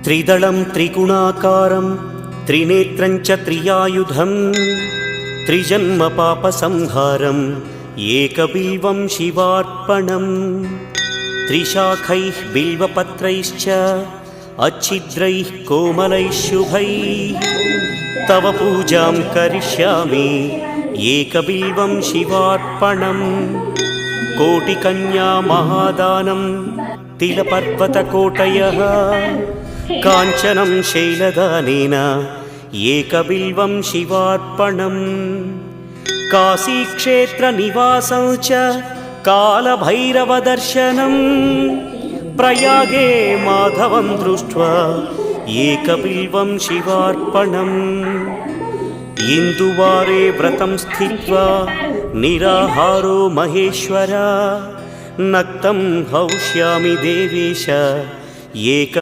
त्रिदलं त्रिगुणाकारं त्रिनेत्रं च त्रियायुधं त्रिजन्म पापसंहारम् एकबिल्वं शिवार्पणम् त्रिशाखैः बिल्वपत्रैश्च अच्छिद्रैः कोमलैः शुभैः तव पूजां करिष्यामि एकबिल्वं शिवार्पणम् कोटिकन्या महादानं तिलपर्वतकोटयः काञ्चनं शैलदानेन एकबिल्वं शिवार्पणम् काशीक्षेत्रनिवासं च कालभैरवदर्शनं प्रयागे माधवं दृष्ट्वा एकबिल्वं शिवार्पणम् इन्दुवारे व्रतं स्थित्वा निराहारो महेश्वर नक्तं हौष्यामि देवेश एक